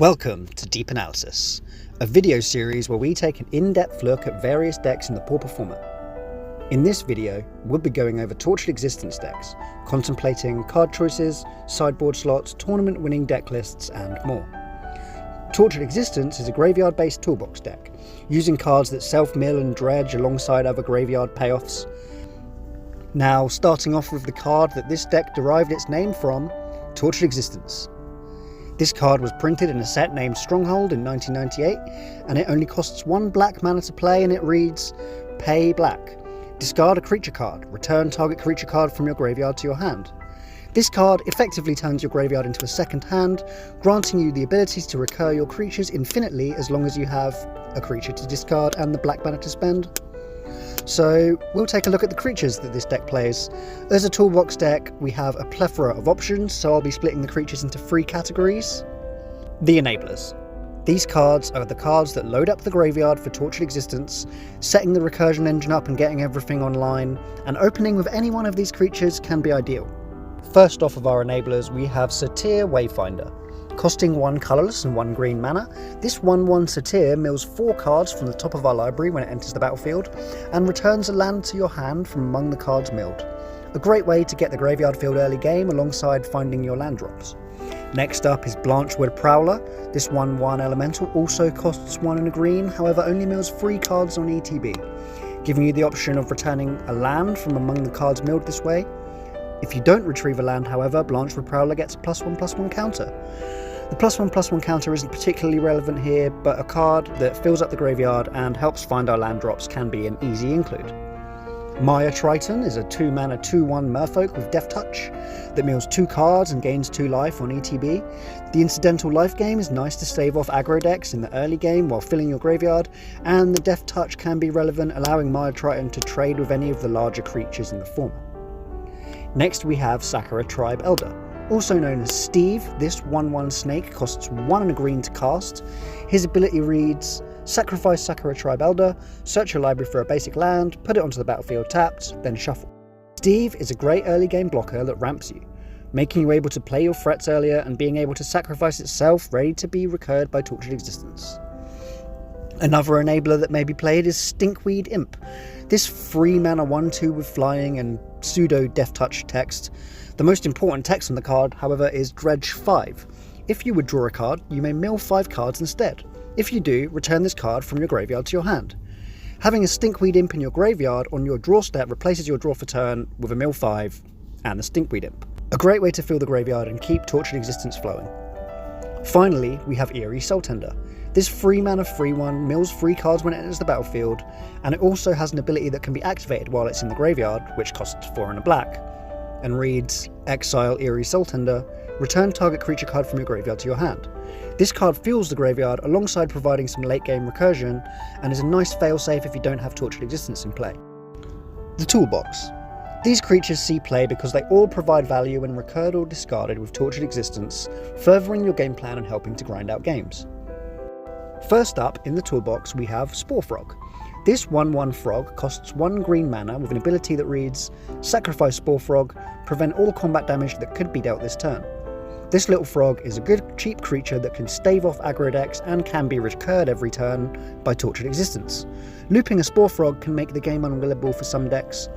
Welcome to Deep Analysis, a video series where we take an in-depth look at various decks in the Pauper format. In this video, we'll be going over Tortured Existence decks, contemplating card choices, sideboard slots, tournament-winning deck lists, and more. Tortured Existence is a graveyard-based toolbox deck, using cards that self-mill and dredge alongside other graveyard payoffs. Now, starting off with the card that this deck derived its name from, Tortured Existence. This card was printed in a set named Stronghold in 1998, and it only costs 1 black mana to play, and it reads, Pay black. Discard a creature card. Return target creature card from your graveyard to your hand. This card effectively turns your graveyard into a second hand, granting you the ability to recur your creatures infinitely as long as you have a creature to discard and the black mana to spend. So we'll take a look at the creatures that this deck plays. As a toolbox deck, we have a plethora of options, so I'll be splitting the creatures into 3 categories. The Enablers. These cards are the cards that load up the graveyard for Tortured Existence, setting the recursion engine up and getting everything online, and opening with any one of these creatures can be ideal. First off of our enablers, we have Satyr Wayfinder. Costing 1 colourless and 1 green mana, this 1/1 Satyr mills 4 cards from the top of our library when it enters the battlefield, and returns a land to your hand from among the cards milled. A great way to get the graveyard filled early game alongside finding your land drops. Next up is Blanchwood Prowler. This 1/1 elemental also costs 1 and a green, however only mills 3 cards on ETB, giving you the option of returning a land from among the cards milled this way. If you don't retrieve a land, however, Blanchwood Prowler gets a +1/+1 counter. The +1/+1 counter isn't particularly relevant here, but a card that fills up the graveyard and helps find our land drops can be an easy include. Maya Triton is a 2 mana 2/1 merfolk with Death Touch that mills 2 cards and gains 2 life on ETB. The incidental life gain is nice to stave off aggro decks in the early game while filling your graveyard, and the Death Touch can be relevant, allowing Maya Triton to trade with any of the larger creatures in the format. Next we have Sakura Tribe Elder. Also known as Steve, this 1/1 snake costs 1 and a green to cast. His ability reads, Sacrifice Sakura Tribe Elder, search your library for a basic land, put it onto the battlefield tapped, then shuffle. Steve is a great early game blocker that ramps you, making you able to play your threats earlier and being able to sacrifice itself ready to be recurred by Tortured Existence. Another enabler that may be played is Stinkweed Imp. This 3 mana 1/2 with flying and pseudo Death Touch text. The most important text on the card, however, is Dredge 5. If you would draw a card, you may mill 5 cards instead. If you do, return this card from your graveyard to your hand. Having a Stinkweed Imp in your graveyard on your draw step replaces your draw for turn with a mill 5 and the Stinkweed Imp. A great way to fill the graveyard and keep Tortured Existence flowing. Finally, we have Eerie Soultender. This 3 mana 3/1 mills 3 cards when it enters the battlefield, and it also has an ability that can be activated while it's in the graveyard, which costs 4 and a black, and reads, Exile Eerie Soultender, return target creature card from your graveyard to your hand. This card fuels the graveyard alongside providing some late game recursion, and is a nice failsafe if you don't have Tortured Existence in play. The Toolbox. These creatures see play because they all provide value when recurred or discarded with Tortured Existence, furthering your game plan and helping to grind out games. First up in the toolbox we have Spore Frog. This 1/1 frog costs 1 green mana with an ability that reads, Sacrifice Spore Frog, prevent all combat damage that could be dealt this turn. This little frog is a good cheap creature that can stave off aggro decks and can be recurred every turn by Tortured Existence. Looping a Spore Frog can make the game unwillable for some decks.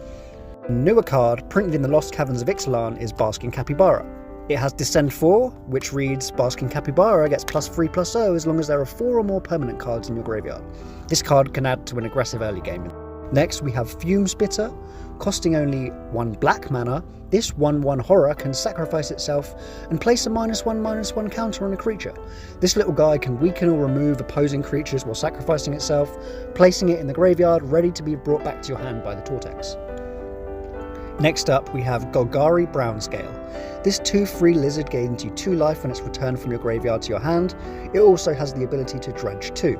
A newer card printed in the Lost Caverns of Ixalan is Basking Capybara. It has Descend 4, which reads, Basking Capybara gets +3/+0 as long as there are 4 or more permanent cards in your graveyard. This card can add to an aggressive early game. Next we have Fume Spitter. Costing only 1 black mana, this 1/1 horror can sacrifice itself and place a -1/-1 counter on a creature. This little guy can weaken or remove opposing creatures while sacrificing itself, placing it in the graveyard ready to be brought back to your hand by the Tortex. Next up we have Golgari Brownscale. This 2/3 lizard gains you 2 life when it's returned from your graveyard to your hand. It also has the ability to dredge 2.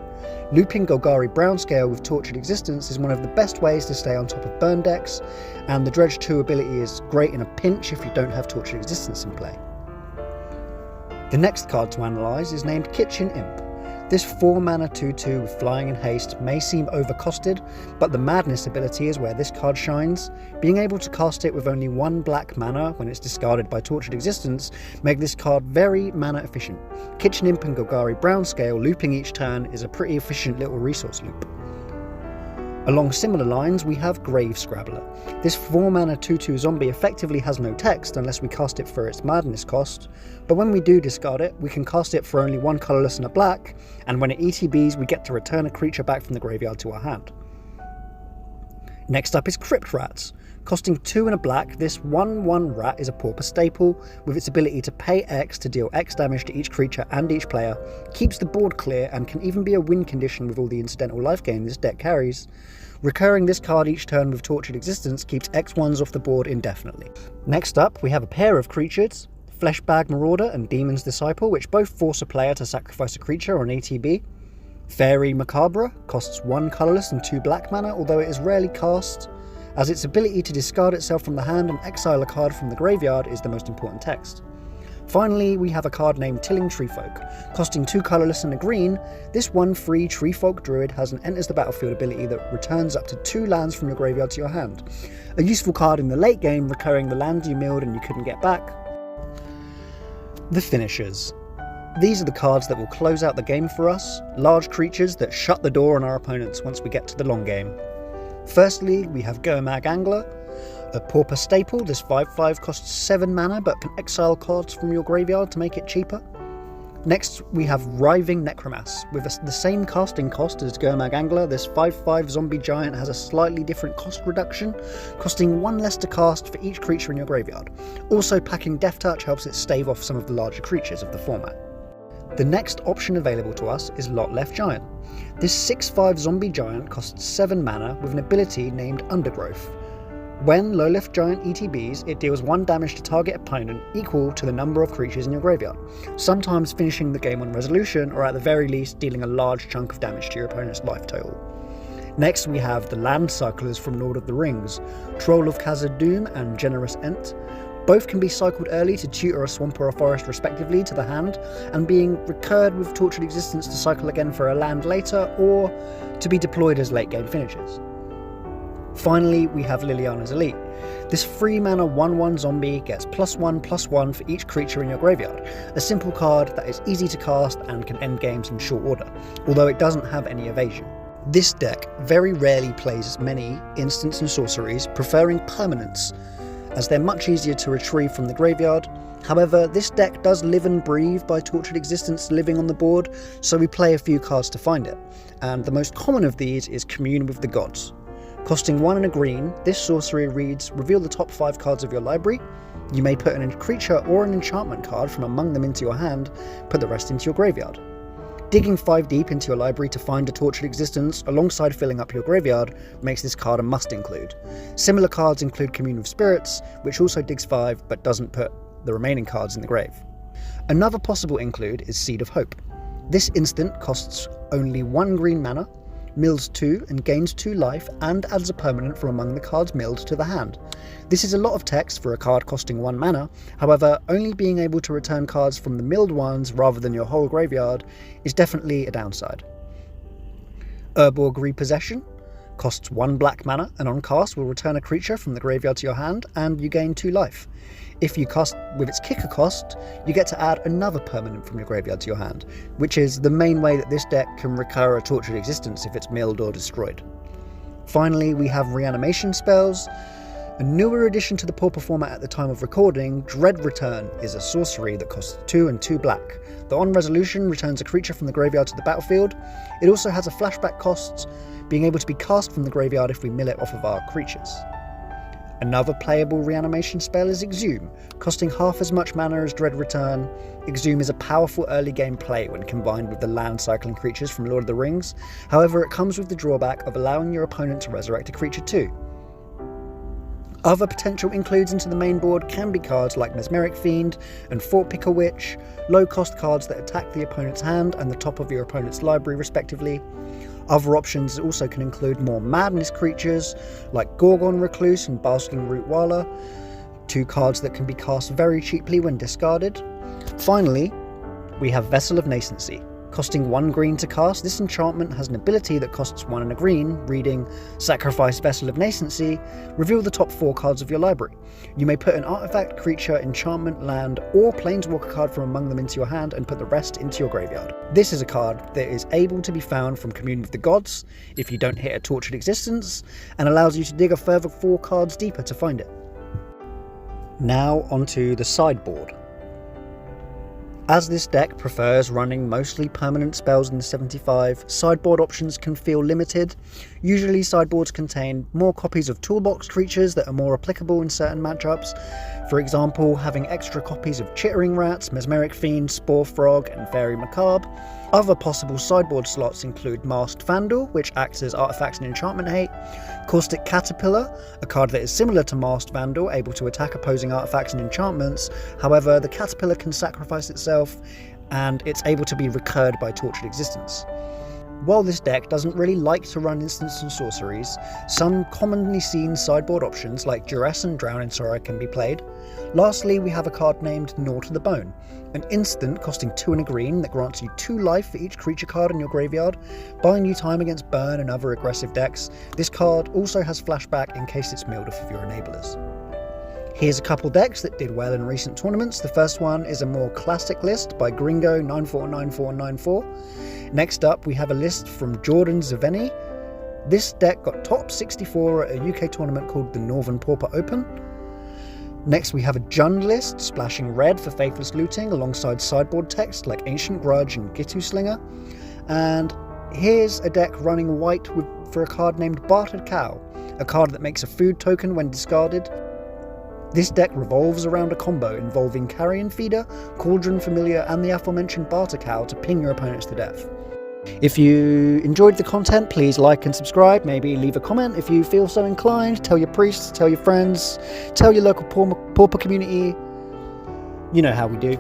Looping Golgari Brownscale with Tortured Existence is one of the best ways to stay on top of burn decks, and the dredge 2 ability is great in a pinch if you don't have Tortured Existence in play. The next card to analyse is named Kitchen Imp. This 4 mana 2/2 with flying and haste may seem overcosted, but the Madness ability is where this card shines. Being able to cast it with only 1 black mana when it's discarded by Tortured Existence make this card very mana efficient. Kitchen Imp and Golgari Brownscale looping each turn is a pretty efficient little resource loop. Along similar lines, we have Grave Scrabbler. This 4 mana 2/2 zombie effectively has no text unless we cast it for its Madness cost, but when we do discard it, we can cast it for only 1 colourless and a black, and when it ETBs, we get to return a creature back from the graveyard to our hand. Next up is Crypt Rats. Costing 2 and a black, this 1/1 rat is a Pauper staple, with its ability to pay X to deal X damage to each creature and each player, keeps the board clear and can even be a win condition with all the incidental life gain this deck carries. Recurring this card each turn with Tortured Existence keeps X1s off the board indefinitely. Next up, we have a pair of creatures, Fleshbag Marauder and Demon's Disciple, which both force a player to sacrifice a creature on ATB. Fairy Macabre costs 1 colourless and 2 black mana, although it is rarely cast, as its ability to discard itself from the hand and exile a card from the graveyard is the most important text. Finally, we have a card named Tilling Treefolk. Costing 2 colourless and a green, this 1/3 Treefolk Druid has an enters the battlefield ability that returns up to 2 lands from your graveyard to your hand. A useful card in the late game, recurring the land you milled and you couldn't get back. The Finishers. These are the cards that will close out the game for us, large creatures that shut the door on our opponents once we get to the long game. Firstly, we have Goemag Angler, a Pauper staple. This 5/5 costs 7 mana but can exile cards from your graveyard to make it cheaper. Next, we have Writhing Necromass. With the same casting cost as Goemag Angler, this 5/5 zombie giant has a slightly different cost reduction, costing 1 less to cast for each creature in your graveyard. Also, packing Death Touch helps it stave off some of the larger creatures of the format. The next option available to us is Lot Left Giant. This 6/5 zombie giant costs 7 mana with an ability named Undergrowth. When Low Left Giant ETBs, it deals 1 damage to target opponent equal to the number of creatures in your graveyard, sometimes finishing the game on resolution, or at the very least dealing a large chunk of damage to your opponent's life total. Next, we have the Land Cyclers from Lord of the Rings, Troll of Khazad-dûm and Generous Ent. Both can be cycled early to tutor a swamp or a forest respectively to the hand, and being recurred with Tortured Existence to cycle again for a land later, or to be deployed as late game finishes. Finally, we have Liliana's Elite. This 3 mana 1/1 zombie gets +1/+1 for each creature in your graveyard, a simple card that is easy to cast and can end games in short order, although it doesn't have any evasion. This deck very rarely plays many instants and sorceries, preferring permanents, as they're much easier to retrieve from the graveyard. However, this deck does live and breathe by Tortured Existence living on the board, so we play a few cards to find it, and the most common of these is Commune with the Gods. Costing 1 and a green, this sorcery reads, reveal the top 5 cards of your library. You may put a creature or an enchantment card from among them into your hand, put the rest into your graveyard. Digging 5 deep into your library to find a Tortured Existence alongside filling up your graveyard makes this card a must include. Similar cards include Commune with Spirits, which also digs 5 but doesn't put the remaining cards in the grave. Another possible include is Seed of Hope. This instant costs only 1 green mana, mills 2 and gains 2 life, and adds a permanent from among the cards milled to the hand. This is a lot of text for a card costing 1 mana, however, only being able to return cards from the milled ones rather than your whole graveyard is definitely a downside. Urborg Repossession costs 1 black mana, and on cast will return a creature from the graveyard to your hand, and you gain 2 life. If you cast with its kicker cost, you get to add another permanent from your graveyard to your hand, which is the main way that this deck can recur a Tortured Existence if it's milled or destroyed. Finally, we have Reanimation spells. A newer addition to the Pauper format at the time of recording, Dread Return is a sorcery that costs 2 and 2 black. The on resolution returns a creature from the graveyard to the battlefield. It also has a flashback cost, being able to be cast from the graveyard if we mill it off of our creatures. Another playable Reanimation spell is Exhume. Costing half as much mana as Dread Return, Exhume is a powerful early game play when combined with the land cycling creatures from Lord of the Rings. However, it comes with the drawback of allowing your opponent to resurrect a creature too. Other potential includes into the main board can be cards like Mesmeric Fiend and Fort Picker Witch, low cost cards that attack the opponent's hand and the top of your opponent's library respectively. Other options also can include more madness creatures like Gorgon Recluse and Basking Root Wala, 2 cards that can be cast very cheaply when discarded. Finally, we have Vessel of Nascency. Costing 1 green to cast, this enchantment has an ability that costs 1 and a green, reading Sacrifice Vessel of Nascency, reveal the top 4 cards of your library. You may put an artifact, creature, enchantment, land, or planeswalker card from among them into your hand and put the rest into your graveyard. This is a card that is able to be found from Commune with the Gods if you don't hit a Tortured Existence, and allows you to dig a further 4 cards deeper to find it. Now onto the sideboard. As this deck prefers running mostly permanent spells in the 75, sideboard options can feel limited. Usually sideboards contain more copies of Toolbox creatures that are more applicable in certain matchups. For example, having extra copies of Chittering Rats, Mesmeric Fiend, Spore Frog, and Fairy Macabre. Other possible sideboard slots include Masked Vandal, which acts as artifacts and enchantment hate, Caustic Caterpillar, a card that is similar to Masked Vandal, able to attack opposing artifacts and enchantments. However, the Caterpillar can sacrifice itself, and it's able to be recurred by Tortured Existence. While this deck doesn't really like to run instants and sorceries, some commonly seen sideboard options like Duress and Drown in Sorrow can be played. Lastly, we have a card named Gnaw to the Bone, an instant costing 2 and a green that grants you 2 life for each creature card in your graveyard, buying you time against burn and other aggressive decks. This card also has flashback in case it's milled off of your enablers. Here's a couple decks that did well in recent tournaments. The first one is a more classic list by Gringo 949494. Next up, we have a list from Jordan Zaveni. This deck got top 64 at a UK tournament called the Northern Pauper Open. Next, we have a Jund list, splashing red for Faithless Looting alongside sideboard text like Ancient Grudge and Gitu Slinger. And here's a deck running white for a card named Bartered Cow, a card that makes a food token when discarded. This deck revolves around a combo involving Carrion Feeder, Cauldron Familiar, and the aforementioned Barter Cow to ping your opponents to death. If you enjoyed the content, please like and subscribe, maybe leave a comment if you feel so inclined, tell your priests, tell your friends, tell your local Pauper community. You know how we do.